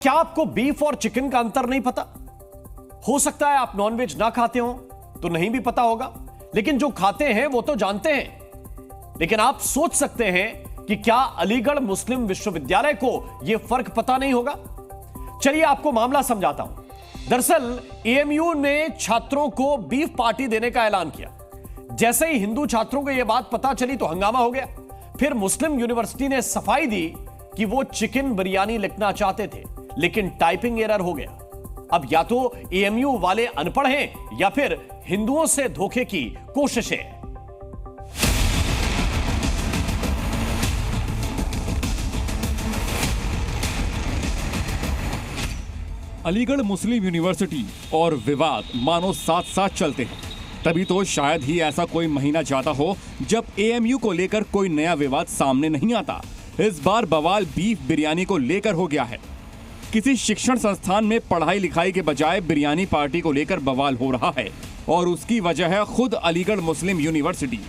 क्या आपको बीफ और चिकन का अंतर नहीं पता? हो सकता है आप नॉनवेज ना खाते हो तो नहीं भी पता होगा, लेकिन जो खाते हैं वो तो जानते हैं। लेकिन आप सोच सकते हैं कि क्या अलीगढ़ मुस्लिम विश्वविद्यालय को यह फर्क पता नहीं होगा? चलिए आपको मामला समझाता हूं। दरअसल एएमयू ने छात्रों को बीफ पार्टी देने का ऐलान किया। जैसे ही हिंदू छात्रों को यह बात पता चली तो हंगामा हो गया। फिर मुस्लिम यूनिवर्सिटी ने सफाई दी कि वो चिकन बिरयानी लिखना चाहते थे, लेकिन टाइपिंग एरर हो गया। अब या तो एएमयू वाले अनपढ़ हैं या फिर हिंदुओं से धोखे की कोशिश है। अलीगढ़ मुस्लिम यूनिवर्सिटी और विवाद मानो साथ साथ चलते हैं। तभी तो शायद ही ऐसा कोई महीना जाता हो जब एएमयू को लेकर कोई नया विवाद सामने नहीं आता। इस बार बवाल बीफ बिरयानी को लेकर हो गया है। किसी शिक्षण संस्थान में पढ़ाई लिखाई के बजाय बिरयानी पार्टी को लेकर बवाल हो रहा है और उसकी वजह है खुद अलीगढ़ मुस्लिम यूनिवर्सिटी।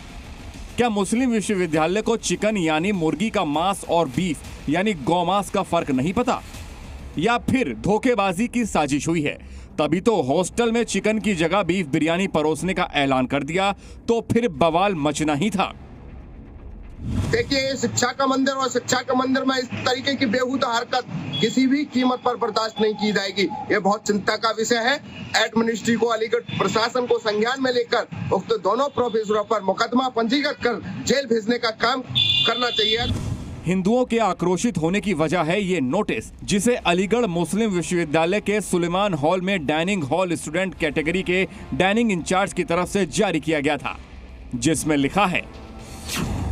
क्या मुस्लिम विश्वविद्यालय को चिकन यानी मुर्गी का मांस और बीफ यानी गौमांस का फर्क नहीं पता, या फिर धोखेबाजी की साजिश हुई है? तभी तो हॉस्टल में चिकन की जगह बीफ बिरयानी परोसने का ऐलान कर दिया, तो फिर बवाल मचना ही था। देखिए, शिक्षा का मंदिर और शिक्षा के मंदिर में इस तरीके की बेहुदा हरकत किसी भी कीमत पर बर्दाश्त नहीं की जाएगी। ये बहुत चिंता का विषय है। एडमिनिस्ट्री को, अलीगढ़ प्रशासन को संज्ञान में लेकर उक्त दोनों प्रोफेसरों पर मुकदमा पंजीकृत कर जेल भेजने का काम करना चाहिए। हिंदुओं के आक्रोशित होने की वजह है ये नोटिस, जिसे अलीगढ़ मुस्लिम विश्वविद्यालय के सुलेमान हॉल में डाइनिंग हॉल स्टूडेंट कैटेगरी के डाइनिंग इंचार्ज की तरफ से जारी किया गया था, जिसमें लिखा है,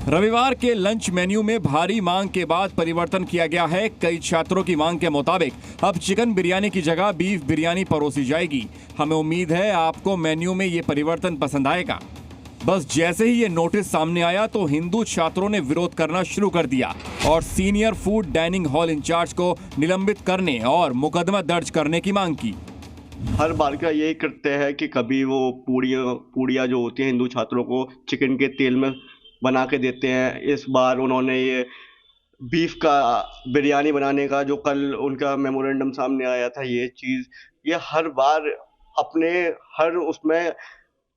रविवार के लंच मेन्यू में भारी मांग के बाद परिवर्तन किया गया है। कई छात्रों की मांग के मुताबिक अब चिकन बिरयानी की जगह बीफ बिरयानी परोसी जाएगी। हमें उम्मीद है आपको मेन्यू में ये परिवर्तन पसंद आएगा। बस जैसे ही ये नोटिस सामने आया तो हिंदू छात्रों ने विरोध करना शुरू कर दिया और senior food dining hall incharge को निलंबित करने और मुकदमा दर्ज करने की मांग की। हर बार का यही करते हैं कि कभी वो पूड़ियाँ जो होती हैं हिंदू छात्रों को चिकन के तेल में बना के देते हैं। इस बार उन्होंने ये बीफ का बिरयानी बनाने का जो कल उनका मेमोरेंडम सामने आया था, ये हर बार अपने हर उसमें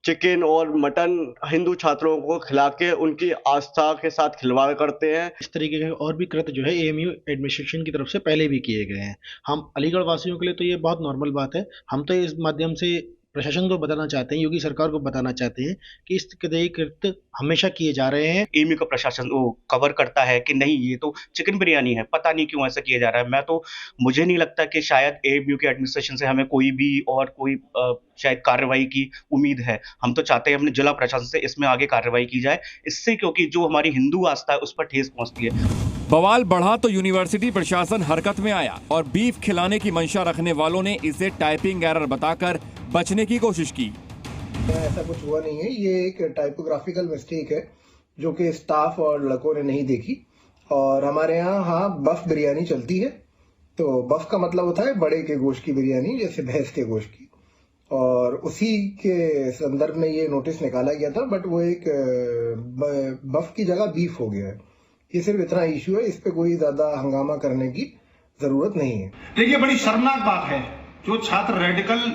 चिकन और मटन हिंदू छात्रों को खिला के उनकी आस्था के साथ खिलवाड़ करते हैं। इस तरीके के और भी कृत्य जो है एएमयू एडमिनिस्ट्रेशन की तरफ से पहले भी किए गए हैं। हम अलीगढ़ वासियों के लिए तो ये बहुत नॉर्मल बात है। हम तो इस माध्यम से प्रशासन को बताना चाहते हैं, योगी सरकार को बताना चाहते हैं कि इस तरह के कृत्य हमेशा किए जा रहे हैं। एएमयू का प्रशासन वो कवर करता है कि नहीं ये तो चिकन बिरयानी है, पता नहीं क्यों ऐसा किया जा रहा है। मुझे नहीं लगता कि शायद एएमयू के एडमिनिस्ट्रेशन से हमें कोई भी और कोई शायद कार्रवाई की उम्मीद है। हम तो चाहते हैं अपने जिला प्रशासन से इसमें आगे कार्रवाई की जाए, इससे क्योंकि जो हमारी हिंदू आस्था है उस पर ठेस पहुंचती है। बवाल बढ़ा तो यूनिवर्सिटी प्रशासन हरकत में आया और बीफ खिलाने की मंशा रखने वालों ने इसे टाइपिंग एरर बताकर बचने की कोशिश की। ऐसा कुछ हुआ नहीं है, ये एक टाइपोग्राफिकल मिस्टेक है जो कि स्टाफ और लड़कों ने नहीं देखी। और हमारे यहाँ बफ बिरयानी चलती है, तो बफ का मतलब होता है बड़े के गोश्त की बिरयानी, जैसे भैंस के गोश्त की, और उसी के संदर्भ में ये नोटिस निकाला गया था। बट वो एक बफ की जगह बीफ हो गया है। ये सिर्फ इतना इश्यू है, इस पे कोई ज्यादा हंगामा करने की जरूरत नहीं है। देखिए, बड़ी शर्मनाक बात है जो छात्र रेडिकल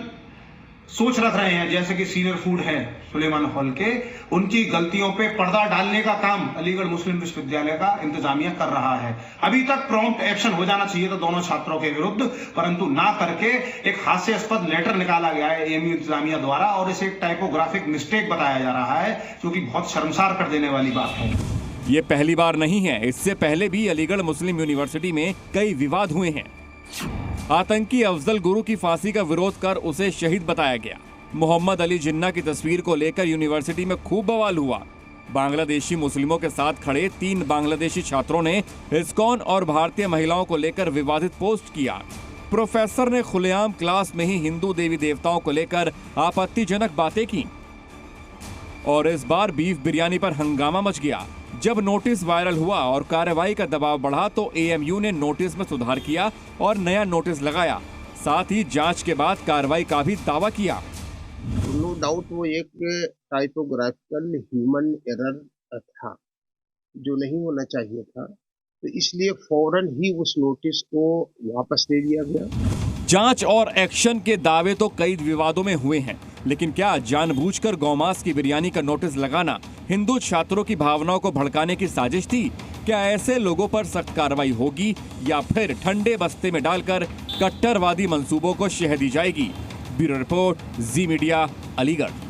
सोच रख रहे हैं, जैसे कि सीनियर फूड है सुलेमान हॉल के, उनकी गलतियों पे पर्दा डालने का काम अलीगढ़ मुस्लिम विश्वविद्यालय का इंतजामिया कर रहा है। अभी तक प्रॉम्प्ट एक्शन हो जाना चाहिए था दोनों छात्रों के विरुद्ध, परंतु ना करके एक हास्यास्पद लेटर निकाला गया है एएमयू इंतजामिया द्वारा और इसे एक टाइपोग्राफिक मिस्टेक बताया जा रहा है, जो कि बहुत शर्मसार कर देने वाली बात है। ये पहली बार नहीं है, इससे पहले भी अलीगढ़ मुस्लिम यूनिवर्सिटी में कई विवाद हुए हैं। आतंकी अफजल गुरु की फांसी का विरोध कर उसे शहीद बताया गया। मोहम्मद अली जिन्ना की तस्वीर को लेकर यूनिवर्सिटी में खूब बवाल हुआ। बांग्लादेशी मुस्लिमों के साथ खड़े 3 बांग्लादेशी छात्रों ने इस्कॉन और भारतीय महिलाओं को लेकर विवादित पोस्ट किया। प्रोफेसर ने खुलेआम क्लास में ही हिंदू देवी देवताओं को लेकर आपत्तिजनक बातें की और इस बार बीफ बिरयानी पर हंगामा मच गया। जब नोटिस वायरल हुआ और कार्रवाई का दबाव बढ़ा तो एएमयू ने नोटिस में सुधार किया और नया नोटिस लगाया। साथ ही जांच के बाद कार्रवाई का भी दावा किया। नो डाउट वो एक टाइपोग्राफिकल ह्यूमन एरर था जो नहीं होना चाहिए था। तो इसलिए फौरन ही उस नोटिस को वापस ले लिया गया। जांच और एक्शन के दावे तो कई विवादों में हुए हैं, लेकिन क्या जानबूझकर गौमांस की बिरयानी का नोटिस लगाना हिंदू छात्रों की भावनाओं को भड़काने की साजिश थी? क्या ऐसे लोगों पर सख्त कार्रवाई होगी या फिर ठंडे बस्ते में डालकर कट्टरवादी मंसूबों को शह दी जाएगी? ब्यूरो रिपोर्ट, जी मीडिया, अलीगढ़।